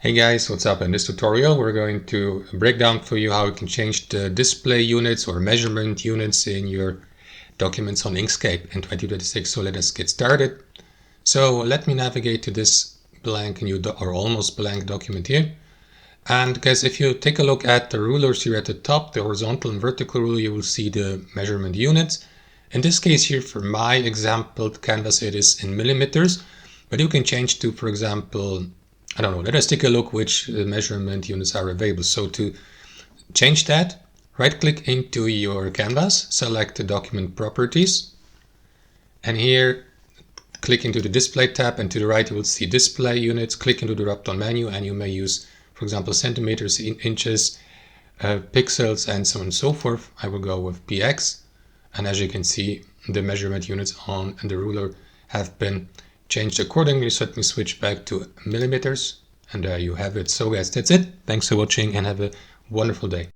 Hey guys, what's up? In this tutorial we're going to break down for you how you can change the display units or measurement units in your documents on Inkscape in 2026. So let us get started. So let me navigate to this blank new or almost blank document here. And guys, if you take a look at the rulers here at the top, the horizontal and vertical ruler, you will see the measurement units. In this case here, for my example canvas, it is in millimeters, but you can change to, for example, I don't know, let us take a look which measurement units are available. So to change that, right click into your canvas, select the document properties, and here click into the display tab, and to the right you will see display units. Click into the drop down menu and you may use, for example, centimeters, inches, pixels, and so on and so forth. I will go with px, and as you can see, the measurement units on the ruler have been changed accordingly. So let me switch back to millimeters, and there you have it. So guys, that's it. Thanks for watching and have a wonderful day.